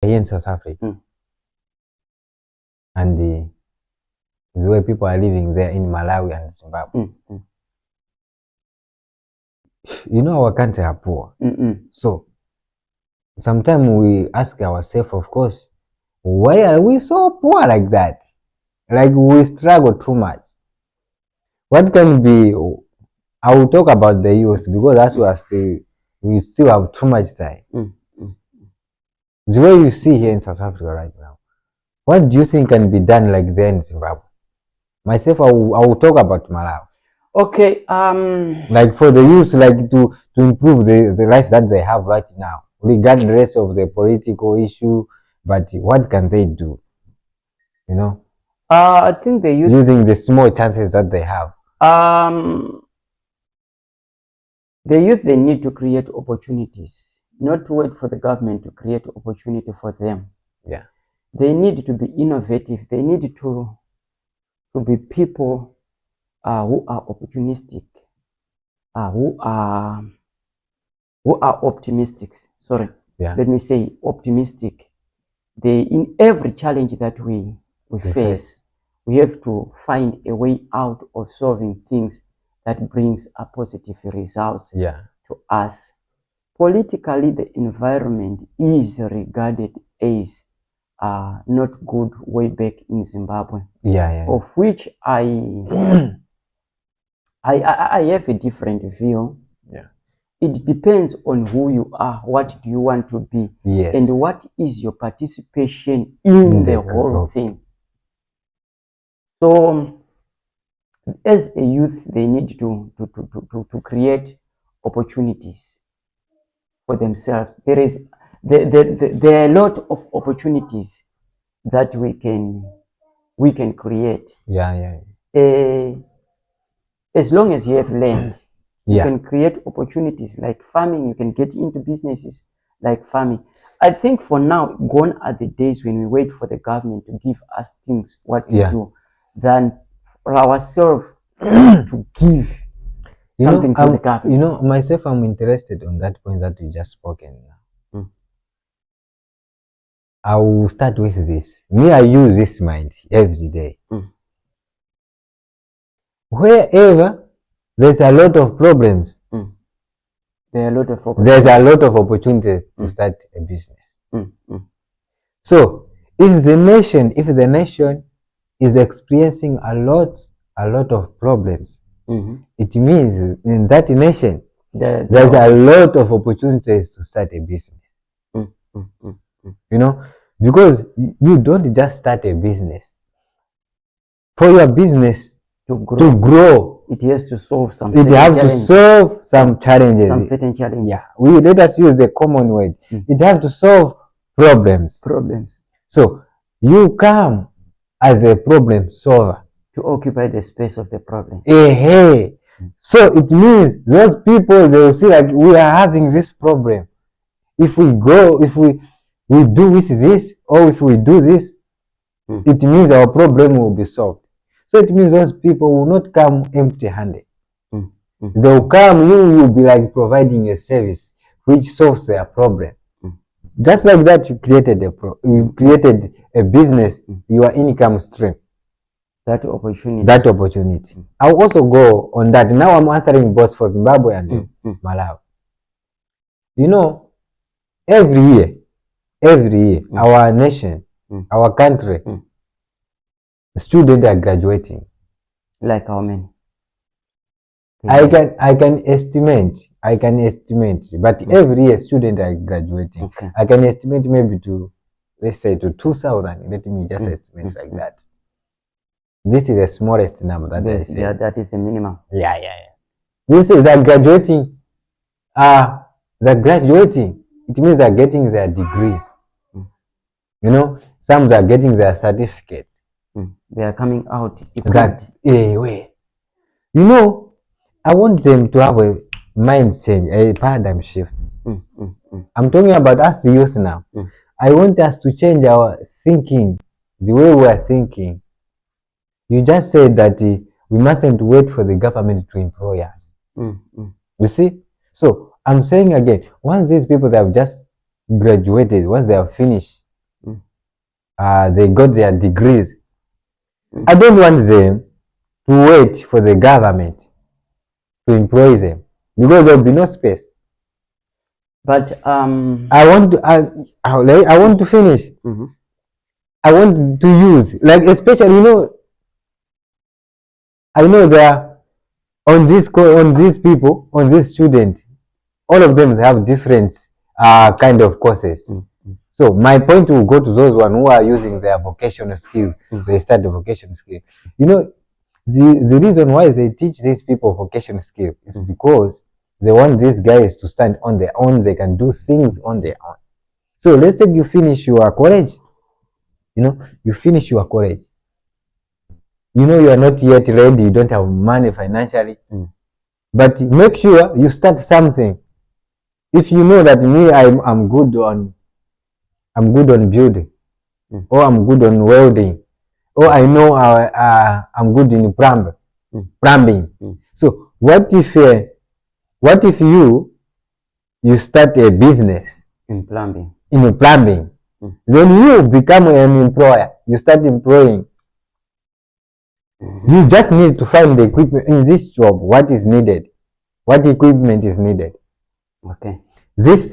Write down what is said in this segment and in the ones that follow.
here in South Africa, and the way people are living there in Malawi and Zimbabwe. You know, our country are poor. So sometimes we ask ourselves, of course, why are we so poor like that? Like we struggle too much. What can be? I will talk about the youth because that's where we still have too much time. The way you see here in South Africa right now, what do you think can be done like there in Zimbabwe? Myself, I will talk about Malawi. Okay. Like for the youth, like to improve the life that they have right now, regardless of the political issue. But what can they do? You know. I think the youth, using the small chances that they have. The youth, they need to create opportunities, not to wait for the government to create opportunity for them. Yeah. They need to be innovative. They need to be people who are opportunistic, who are optimistic. Sorry. Yeah. Let me say optimistic. They, in every challenge that we face, we have to find a way out of solving things that brings a positive results to us. Politically, the environment is regarded as not good way back in Zimbabwe. Of which I have a different view. It depends on who you are, what do you want to be, and what is your participation in the whole thing. So, as a youth, they need to create opportunities for themselves. There are a lot of opportunities that we can create. As long as you have land, you can create opportunities like farming. You can get into businesses like farming. I think for now, gone are the days when we wait for the government to give us things what to do, than for ourselves to give something to the government. You know, myself, I'm interested on that point that you just spoken now. I will start with this. Me, I use this mind every day. Wherever there's a lot of problems, there's a lot of opportunities to start a business. So if the nation is experiencing a lot of problems, it means in that nation there's a lot of opportunities to start a business. You know, because you don't just start a business. For your business to grow, it has to solve some challenges. Some certain challenges. Let us use the common word. It has to solve problems. So you come as a problem solver to occupy the space of the problem. So it means those people, they will see like we are having this problem. If we do with this, or if we do this, it means our problem will be solved. So it means those people will not come empty-handed. They will come, you will be like providing a service which solves their problem. Just like that, you created a business, your income stream. That opportunity. I'll also go on that. Now I'm answering both for Zimbabwe and Malawi. You know, every year, our nation, our country, students are graduating. Like how many? I can estimate, but every year students are graduating. I can estimate maybe to, let's say, to 2,000. Let me just estimate like that. This is the smallest number that I say. Yeah, that is the minimum. This is the graduating. It means they're getting their degrees. You know, some are getting their certificates. They are coming out. You know, I want them to have a mind change, a paradigm shift. I'm talking about us, the youth now. I want us to change our thinking, the way we are thinking. You just said that we mustn't wait for the government to employ us. You see? So I'm saying again, once these people that have just graduated, once they have finished they got their degrees. I don't want them to wait for the government to employ them, because there will be no space. But I want to finish. I want to use, like, especially, I know there on these people, on this student, all of them have different kind of courses. So my point will go to those one who are using their vocational skills. They start the vocational skill. The reason why they teach these people vocational skill is because they want these guys to stand on their own. They can do things on their own. So let's take you finish your college. You finish your college. You are not yet ready. You don't have money financially. But make sure you start something. If you know that I'm good on building, or I'm good on welding, or I know I'm good in plumbing. So what if you start a business in plumbing? Then you become an employer. You start employing. You just need to find the equipment in this job. What is needed? What equipment is needed? Okay. This.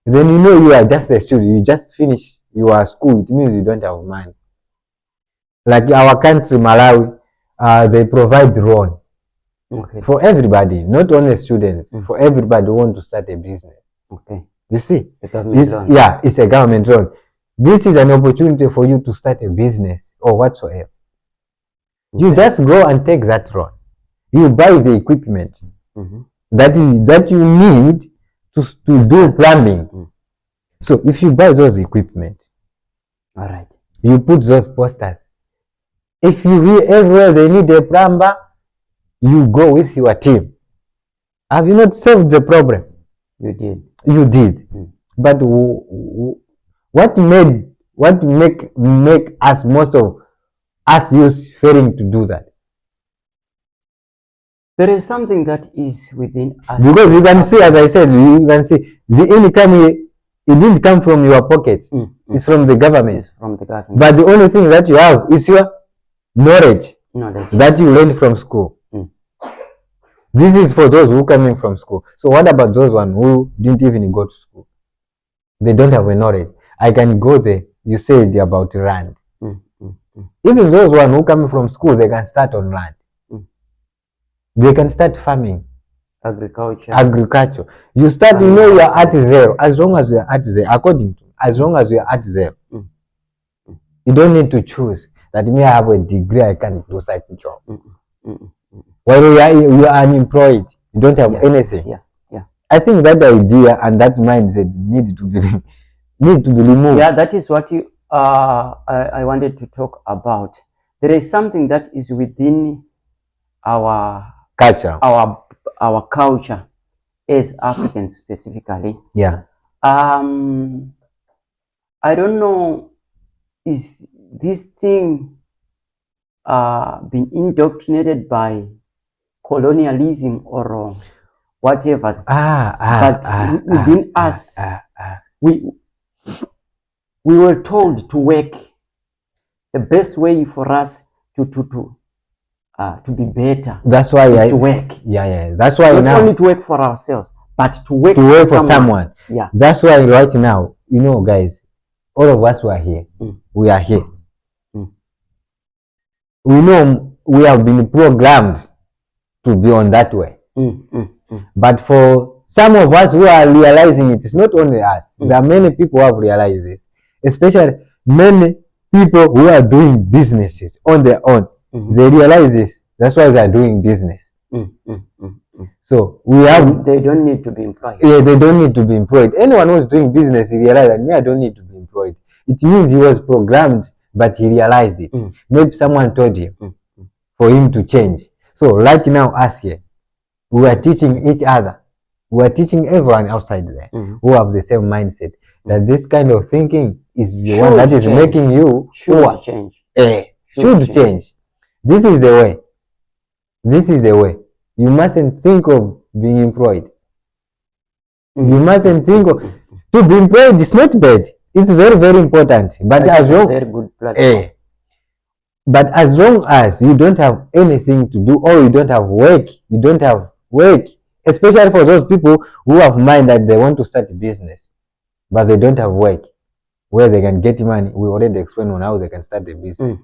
Then you are just a student. You just finish your school. It means you don't have money. Like our country, Malawi, they provide loan for everybody, not only students. For everybody who want to start a business. Okay. You see, it's a government loan. This is an opportunity for you to start a business or whatsoever. Okay. You just go and take that loan. You buy the equipment that you need to do plumbing. So if you buy those equipment, all right, you put those posters. If you hear everywhere they need a plumber, you go with your team. Have you not solved the problem? You did. You did. But what make us, most of us youth, failing to do that? There is something that is within us. Because you can see, as I said, you can see the income, it didn't come from your pockets. It's from the government. It's from the government. But the only thing that you have is your knowledge that you learned from school. This is for those who coming from school. So what about those one who didn't even go to school? They don't have a knowledge. I can go there. You said about land. Even those one who coming from school, they can start on land. They can start farming. Agriculture. You start, you are at zero. As long as you are at zero, as long as you are at zero, you don't need to choose that me I have a degree, I can do such a job. While you are unemployed, you don't have anything. I think that idea and that mindset need to be removed. Yeah, that is what I wanted to talk about. There is something that is within our culture, our culture as Africans specifically. Yeah. I don't know, is this thing been indoctrinated by colonialism or whatever? But within us, we were told to work. The best way for us to be better. That's why is to work. Yeah. That's why not now only to work for ourselves, but to work for someone. Yeah. That's why right now, guys, all of us who are here, we are here. We know we have been programmed to be on that way. But for some of us who are realizing it's not only us. There are many people who have realized this, especially many people who are doing businesses on their own. They realize this. That's why they are doing business. So they don't need to be employed. Yeah, they don't need to be employed. Anyone who's doing business, he realized that I don't need to be employed. It means he was programmed, but he realized it. Maybe someone told him for him to change. So right now, us here, we are teaching each other. We are teaching everyone outside there who have the same mindset that this kind of thinking is the one that is making you change. Should change. This is the way. This is the way. You mustn't think of being employed. You mustn't think of to be employed is not bad. It's very, very important. But as long, very good platform. But as long as you don't have anything to do, or you don't have work, especially for those people who have mind that they want to start a business, but they don't have work where they can get money. We already explained on how they can start a business.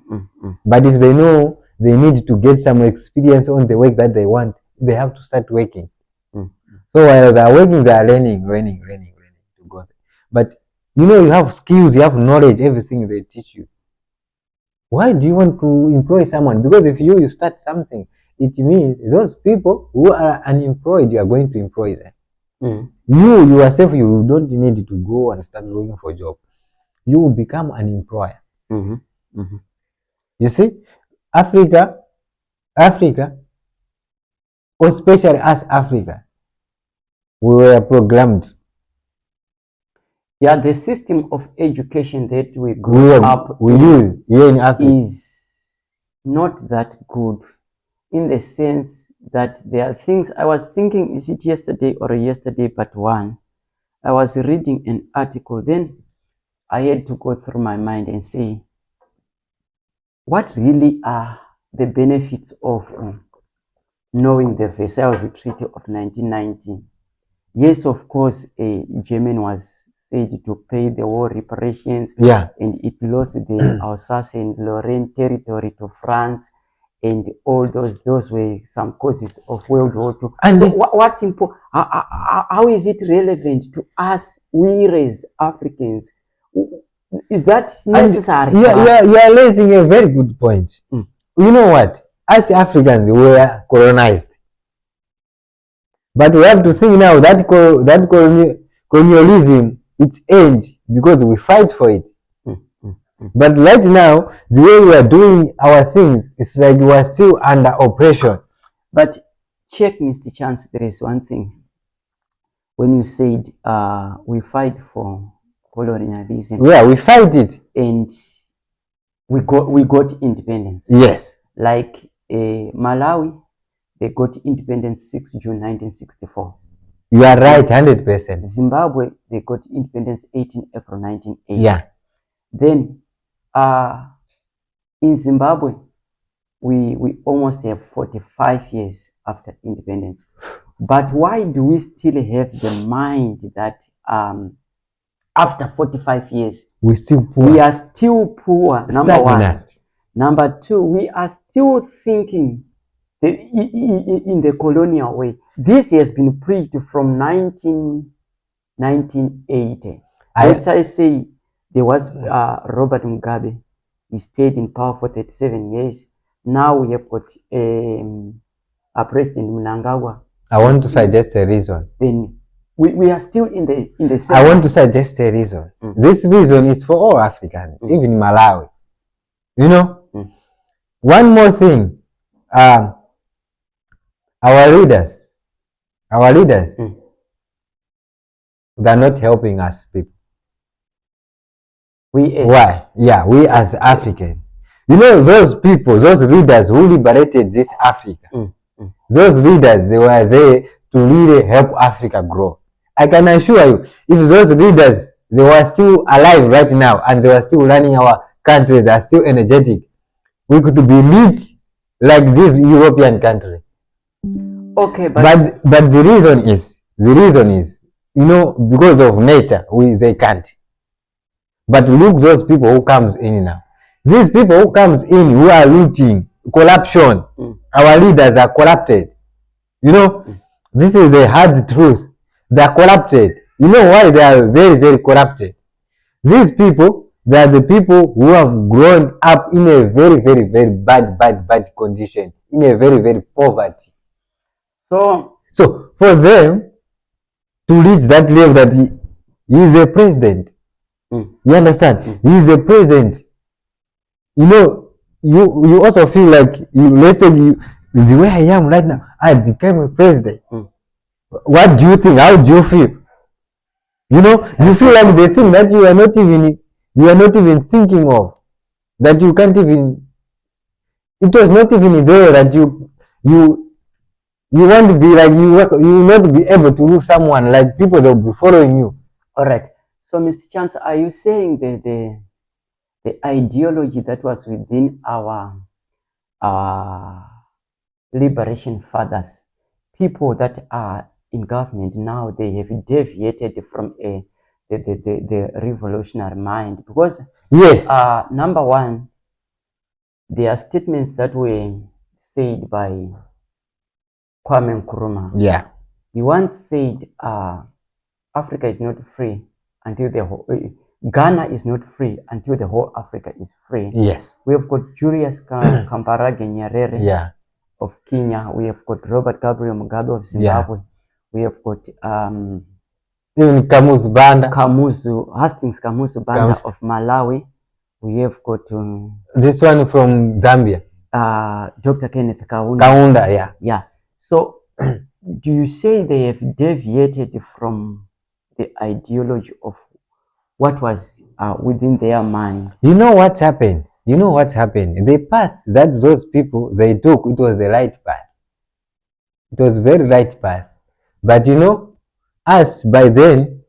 But if they know they need to get some experience on the work that they want, they have to start working. So while they are working, they are learning to go there. But you know, you have skills, you have knowledge, everything they teach you. Why do you want to employ someone? Because if you start something, it means those people who are unemployed, you are going to employ them. You yourself, you don't need to go and start looking for a job. You will become an employer. You see, Africa, especially as Africa, we were programmed. Yeah, the system of education that we grew up use here in Africa is not that good, in the sense that there are things. I was thinking, is it yesterday or yesterday but one? I was reading an article, then I had to go through my mind and say, what really are the benefits of knowing the Versailles Treaty of 1919? Yes, of course, a German was said to pay the war reparations, and it lost the Alsace and Lorraine territory to France, and all those were some causes of World War II. And so how is it relevant to us, we as Africans? Is that necessary? You are raising a very good point. You know what? As Africans, we were colonized. But we have to think now that colonialism, it's end because we fight for it. But right now, the way we are doing our things, it's like we are still under oppression. But check, Mr. Chance, there is one thing. When you said we fight for colonialism. Yeah, we fight it. And we got independence. Yes. Like Malawi, they got independence 6 June 1964. You are right, 100%. Zimbabwe, they got independence 18 April 1980. Yeah. Then in Zimbabwe, we almost have 45 years after independence. But why do we still have the mind that after 45 years, we are still poor, number one. Number two, we are still thinking in the colonial way. This has been preached from 1980. Let's say there was Robert Mugabe. He stayed in power for 37 years. Now we have got President Mnangagwa. I want to suggest a reason. Then we are still in the same. I want to suggest a reason. This reason is for all Africans, even Malawi. You know, one more thing. Our leaders, they're not helping us people. Why? Yeah, we as Africans. You know, those people, those leaders who liberated this Africa, those leaders, they were there to really help Africa grow. I can assure you, if those leaders, they were still alive right now and they were still running our country, they are still energetic, we could be rich like this European country. Okay, but the reason is, you know, because of nature, they can't. But look, those people who comes in now. These people who comes in, who are looting, corruption. Our leaders are corrupted. You know, this is the hard truth. They are corrupted. You know why they are very, very corrupted? These people, they are the people who have grown up in a very, very, very bad condition, in a very, very poverty. So for them to reach that level that he is a president, you understand? He is a president. You know, you also feel like let's say the way I am right now, I became a president. What do you think? How do you feel? You know, you feel like the thing that you are not even thinking of, that you can't even. It was not even there that you want to be like you will not be able to lose someone, like people that will be following you. All right. So, Mr. Chance, are you saying the ideology that was within our liberation fathers, people that are in government now, they have deviated from the revolutionary mind? Because yes, number one, there are statements that were said by Kwame Nkrumah. yeah, He once said, Africa is not free until the whole, Ghana is not free until the whole Africa is free. yes. We have got Julius Kambarage Nyerere, Yeah, of Kenya. We have got Robert Gabriel Mugabe of Zimbabwe. yeah. We have got Even Kamuzu Banda, Hastings Kamuzu Banda of Malawi. We have got this one from Zambia, Dr. Kenneth Kaunda, yeah. Yeah. So, do you say they have deviated from the ideology of what was within their mind? You know what happened? You know what happened? The path that those people they took, it was the right path. It was very right path. But you know, us by then,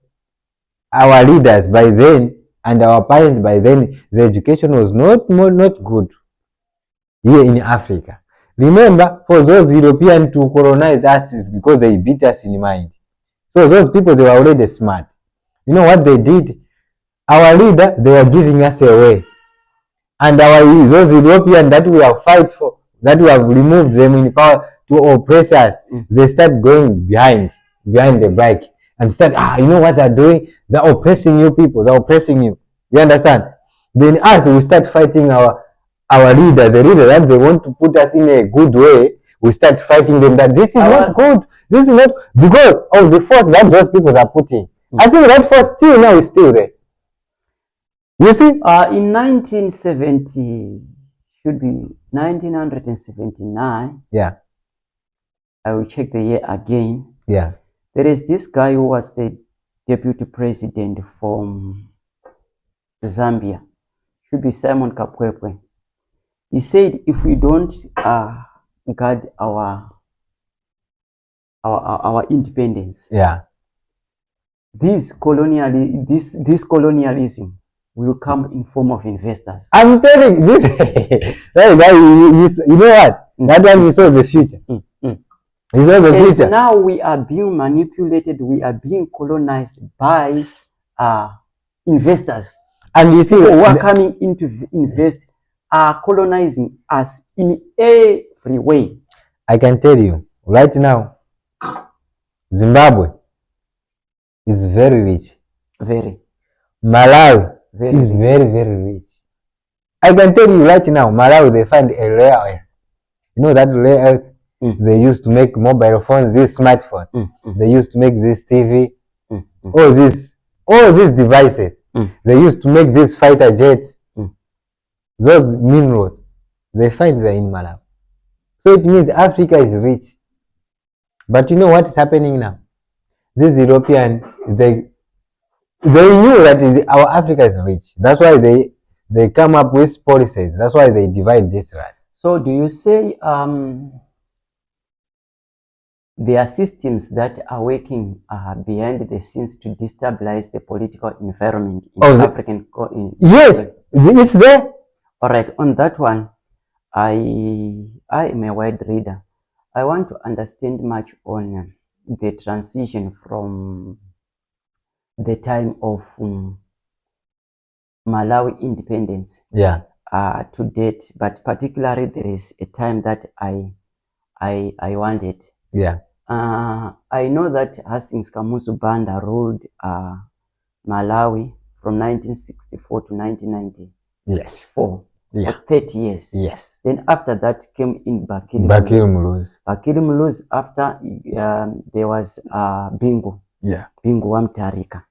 our leaders by then, and our parents by then, the education was not good here in Africa. Remember, for those Europeans to colonize us is because they beat us in mind. So those people, they were already smart. You know what they did? Our leader, they were giving us away. And those Europeans that we have fight for, that we have removed them in power to oppress us, they start going behind the back and start, you know what they're doing? They're oppressing you people, they're oppressing you. You understand? Then us, we start fighting our leader, the leader that they want to put us in a good way, we start fighting them that this is not good. This is not, because of the force that those people are putting. I think that force still now is still there. You see? In 1970, should be 1979. Yeah. I will check the year again. Yeah. There is this guy who was the deputy president from Zambia. Should be Simon Kapwepwe. He said, if we don't guard our independence, yeah, this colonialism will come in form of investors. I'm telling you, this guy, you know what? That one is all the future. It's all the future. Now we are being manipulated. We are being colonized by investors. And you see, people who are coming in to invest are colonizing us in every way. I can tell you right now, Zimbabwe is very rich. Very. Malawi is very, very rich. I can tell you right now, Malawi, they find a rare earth. You know that rare earth? They used to make mobile phones, this smartphone. They used to make this TV, all these devices. They used to make these fighter jets. Those minerals, they find them in Malawi. So it means Africa is rich. But you know what is happening now? These Europeans, they knew that our Africa is rich. That's why they come up with policies. That's why they divide this land. So do you say there are systems that are working behind the scenes to destabilize the political environment in African? Yes, it's there. All right, on that one, I am a wide reader. I want to understand much on the transition from the time of Malawi independence, to date, but particularly there is a time that I wanted. I know that Hastings Kamuzu Banda ruled Malawi from 1964 to 1990. Yes. For 30 years. Yes. Then after that came in Bakili Muluzi. After there was Bingu. Yeah. Bingu wa Mtarika.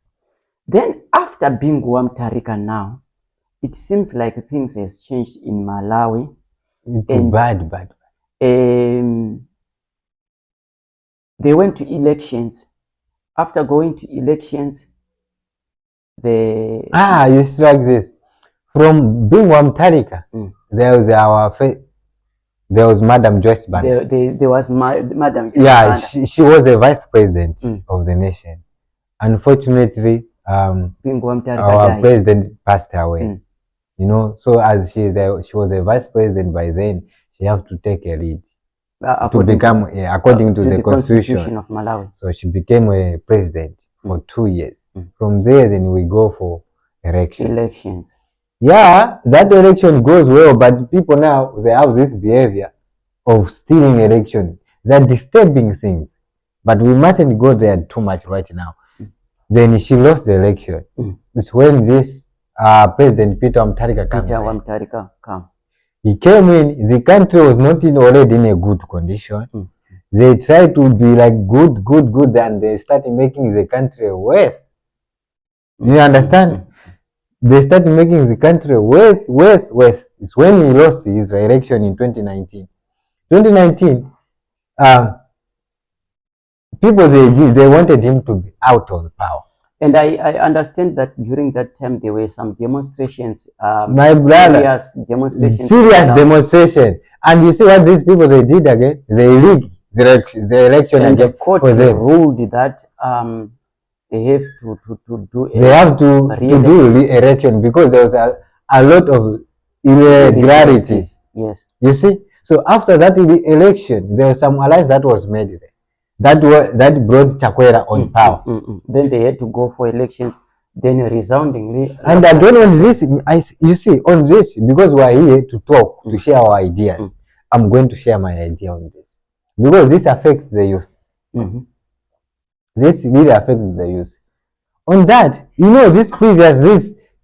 Then after Bingu wa Mtarika now, it seems like things has changed in Malawi. Bad. They went to elections. After going to elections, you strike this. From Bingu wa Mtarika, there was Madam Joyce Banda. There was Madam Joyce Banda. Banda. She was a vice president of the nation. Unfortunately, our president passed away. You know, so as she was the vice president by then, she have to take a lead to become according to the constitution of Malawi. So she became a president for 2 years. From there, then we go for elections. Yeah, that election goes well, but people now, they have this behavior of stealing election. They're disturbing things, but we mustn't go there too much right now. Then she lost the election. It's when this President Peter Mutharika comes. He came in, the country was not already in a good condition. They tried to be like good, and they started making the country worse. You understand? They started making the country worse. It's when he lost his election in 2019. 2019, people, they wanted him to be out of the power. And I understand that during that time there were some demonstrations. My brother, serious demonstration. And you see what these people, they did again? They rigged the election and again. The court ruled that they have to do re-election because there was a lot of irregularities. Yes. You see? So after that election, there was some alliance that was made there. That brought Chakwera on power. Then they had to go for elections. Then resoundingly. And again on this, you see, on this, because we are here to talk, to share our ideas, I'm going to share my idea on this. Because this affects the youth. This really affects the youth. On that, you know, these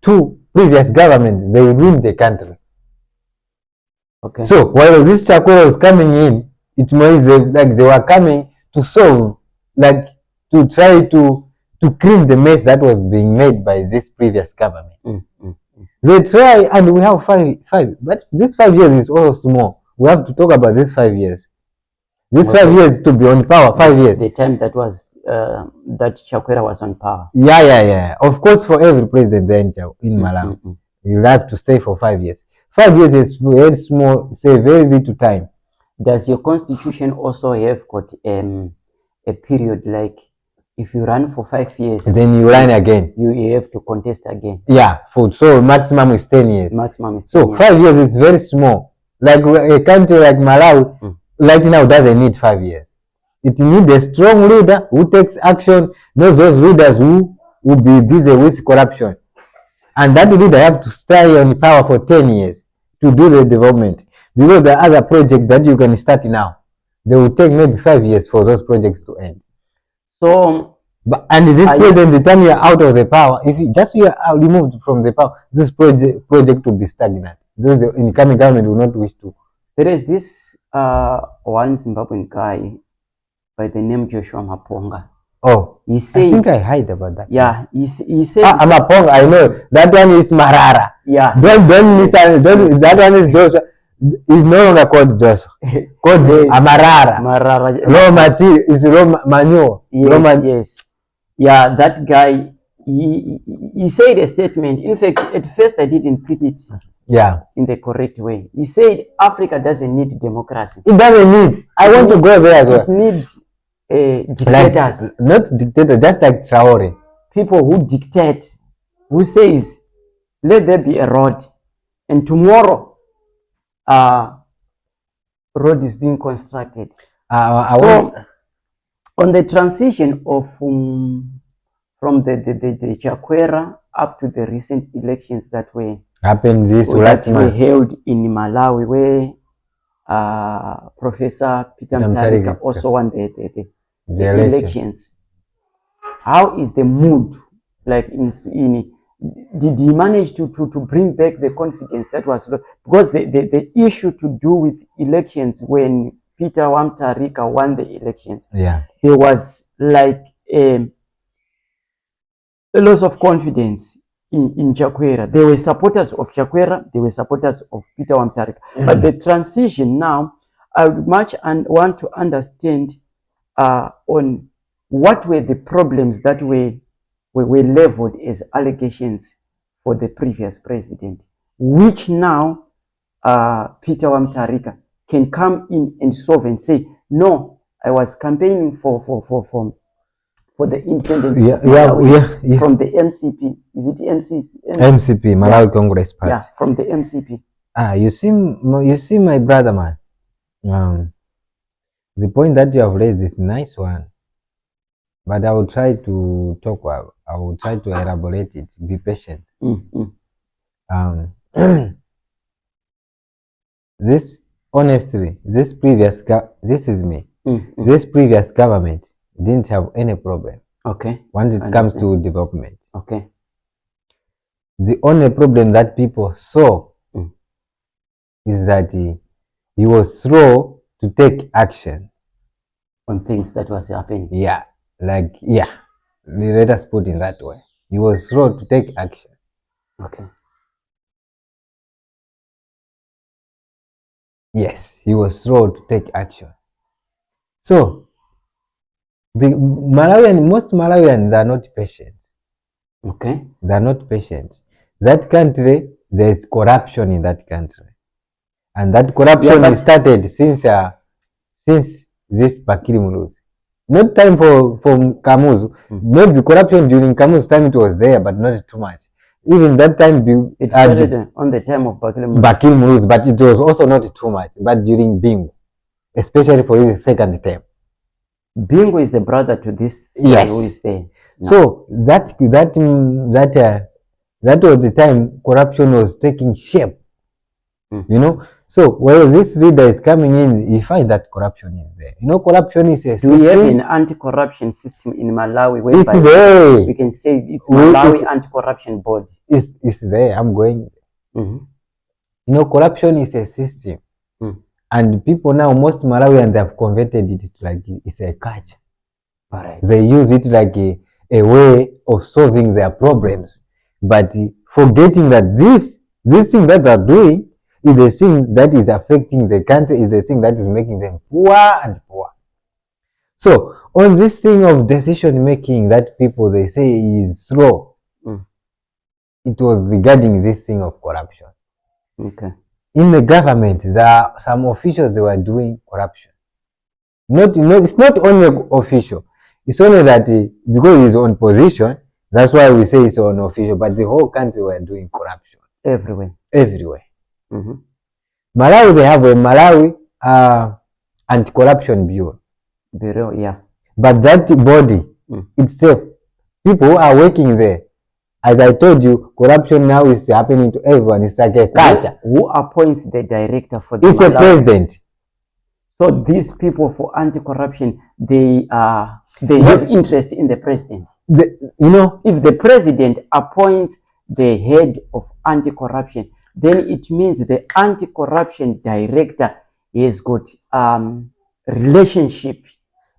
two previous governments, they ruined the country. Okay. So while this Chakwera was coming in, it means they were coming to solve, like to try to clean the mess that was being made by this previous government. They try, and we have five, but this 5 years is also small. We have to talk about this 5 years. This 5 years to be on power, 5 years. The time that was that Chakwera was on power. Yeah. Of course, for every president there in Malawi, you have to stay for 5 years. 5 years is very small, say very little time. Does your constitution also have got a period, like if you run for 5 years, then you run again? You have to contest again. Yeah, so maximum is 10 years. Maximum is 10 years. 5 years is very small. Like a country like Malawi, right now doesn't need 5 years. It needs a strong leader who takes action, not those leaders who will be busy with corruption. And that leader have to stay on power for 10 years to do the development. Because the other project that you can start now, they will take maybe 5 years for those projects to end. So, and this project, the time you are out of the power, if you are removed from the power, this project will be stagnant. This incoming government will not wish to. There is this one Zimbabwean guy by the name Joshua Maponga. Oh, he said, I think I heard about that. Yeah, he said. Maponga, I know that one is Marara. Yeah. That one is Joshua. Is no longer called Joshua. Called Amarara. Raw material is raw manure. Yes. Yeah, that guy. He said a statement. In fact, at first I didn't put it. Yeah. In the correct way. He said Africa doesn't need democracy. It doesn't need. I want to go there as well. It needs dictators. Like, not dictators, just like Traore. People who dictate, who says, let there be a road, and tomorrow road is being constructed. On the transition of from the Chakwera up to the recent elections that were happened held in Malawi, where Professor Peter Mutharika also won the elections. How is the mood? Like did he manage to bring back the confidence that was lost? Because the issue to do with elections, when Peter Mutharika won the elections, there was like a loss of confidence in Chakwera. There were supporters of Chakwera, there were supporters of Peter Mutharika. But the transition now, I would much want to understand on what were the problems that were leveled as allegations for the previous president, which now Peter Mutharika can come in and solve and say, no, I was campaigning for for the independence Yeah, of Malawi yeah. from the MCP. Is it MCC? MCP, Malawi Congress Party. Yeah, from the MCP. You see, my brother, man. The point that you have raised is a nice one, but I will try to talk. I will try to elaborate it. Be patient. This honestly, this is me. This previous government didn't have any problem. Okay. When it comes to development. Okay. The only problem that people saw is that he was slow to take action on things that was happening. Yeah, let us put it that way. He was slow to take action. Okay. Yes, he was slow to take action. So, most Malawians are not patient. Okay. They are not patient. That country, there is corruption in that country, and that corruption started since this Bakiri Muluzi. Not time for Kamuzu. Maybe corruption during Kamuzu's time it was there, but not too much. Even that time it started on the time of Bakiri Muluzi, but it was also not too much. But during Bingu, especially for his second term. Bingu is the brother to this yes. Who is there. No. So that was the time corruption was taking shape. You know. So while this leader is coming in, you find that corruption is there. You know, corruption is a Do we have an anti-corruption system in Malawi? It's there. We can say it's Malawi anti-corruption board. It's there. I'm going. You know, corruption is a system, and people now, most Malawians have converted it like it's a culture. Right. They use it like a way of solving their problems, but forgetting that this thing that they're doing is the thing that is affecting the country, is the thing that is making them poor and poor. So on this thing of decision making that people they say is slow, it was regarding this thing of corruption. Okay. In the government, there are some officials they were doing corruption. It's not only official. It's only that because he's on position, that's why we say it's on official. But the whole country were doing corruption everywhere. Malawi, they have a Malawi anti-corruption bureau. Yeah. But that body itself, people who are working there, as I told you, corruption now is happening to everyone. It's like a culture. Who appoints the director for the It's Malawi? A president. So these people for anti-corruption, they have interest in the president. You know, if the president appoints the head of anti-corruption, then it means the anti-corruption director has got relationship.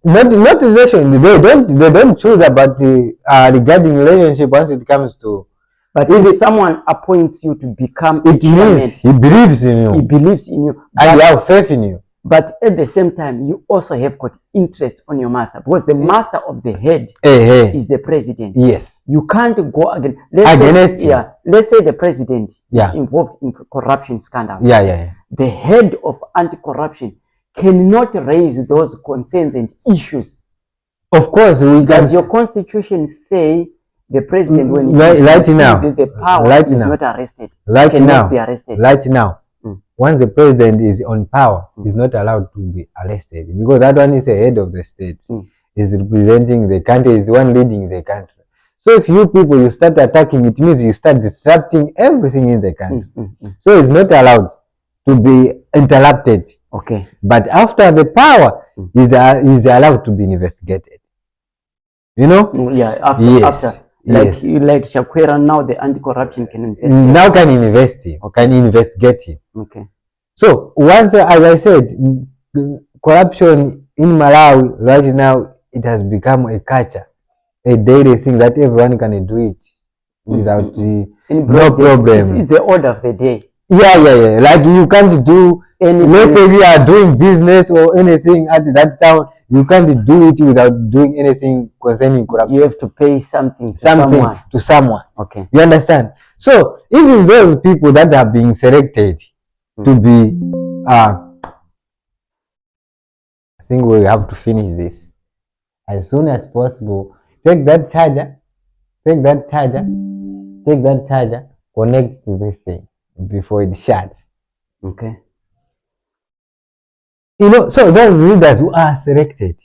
Not relation. They don't choose about regarding relationship once it comes to. But if someone appoints you to become it means he believes in you. He believes in you. And he have faith in you. But at the same time, you also have got interest on your master, because the master of the head is the president. Yes. You can't go against. Let's say the president is involved in corruption scandal. Yeah. The head of anti-corruption cannot raise those concerns and issues. Of course, does your constitution say the president, when he is the power, is not arrested? Cannot be arrested. Right now. Once the president is on power, he's not allowed to be arrested, because that one is the head of the state. He's representing the country, is the one leading the country. So if you people, you start attacking, it means you start disrupting everything in the country. So it's not allowed to be interrupted. Okay. But after the power, he's allowed to be investigated. You know? Yeah, after. Like Shakwera, now the anti-corruption can investigate. Now can investigate him. Okay. So once, as I said, corruption in Malawi right now, it has become a culture, a daily thing that everyone can do it without no problem. It's the order of the day. Yeah. Like you can't do anything. Let's say we are doing business or anything at that town. You can't do it without doing anything concerning corruption. You have to pay something to someone. Okay. You understand? So even those people that are being selected to be, I think we have to finish this as soon as possible. take that charger, connect to this thing before it shuts. Okay. You know, so those leaders who are selected,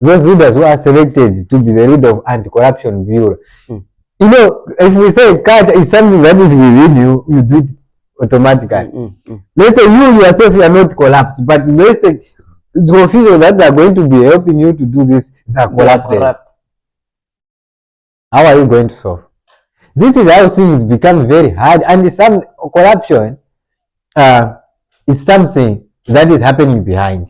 to be the leader of anti-corruption bureau, you know, if we say culture is something that is within you, you do it automatically. Let's say you yourself, you are not corrupt, but let's say it's officials that are going to be helping you to do this, they are corrupt. How are you going to solve? This is how things become very hard, and some corruption is something that is happening behind.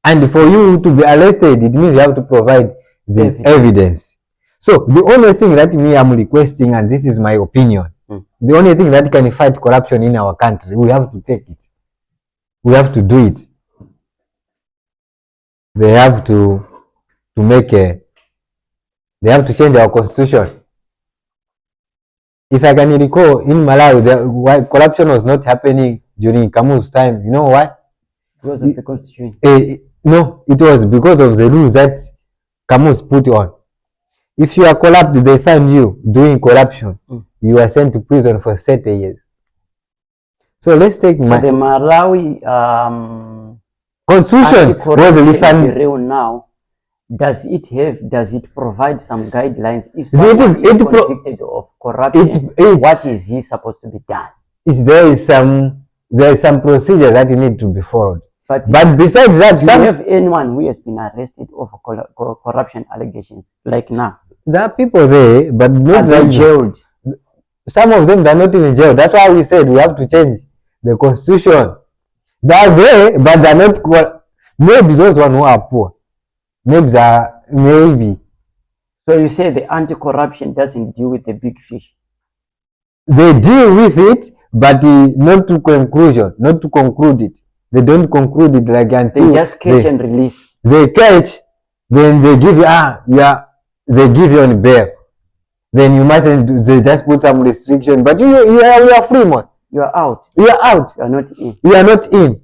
And for you to be arrested, it means you have to provide the evidence. So the only thing that me I'm requesting, and this is my opinion, the only thing that can fight corruption in our country, we have to take it. We have to do it. They have to change our constitution. If I can recall, in Malawi, why corruption was not happening during Kamu's time. You know why? Because of the constitution. No, it was because of the rules that Kamus put on. If you are corrupt, they find you doing corruption. You are sent to prison for 30 years. So let's take the Malawi constitution was real now. Does it provide some guidelines if someone is convicted of corruption? What is he supposed to be done? There is some procedure that need to be followed. But besides that, do you have anyone who has been arrested over corruption allegations? Like now, there are people there, but not like jailed. Some of them are not even jailed. That's why we said we have to change the constitution. They are there, but they are not. Maybe those ones who are poor. Maybe. So you say the anti-corruption doesn't deal with the big fish? They deal with it, but not to conclusion, not to conclude it. They don't conclude it like until they just catch and release. They catch, then they give you they give you on bail. Then you mustn't. They just put some restriction, but you are free, man. You are out. You are out. You are not in. You are not in.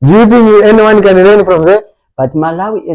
Do you think anyone can learn from there? But Malawi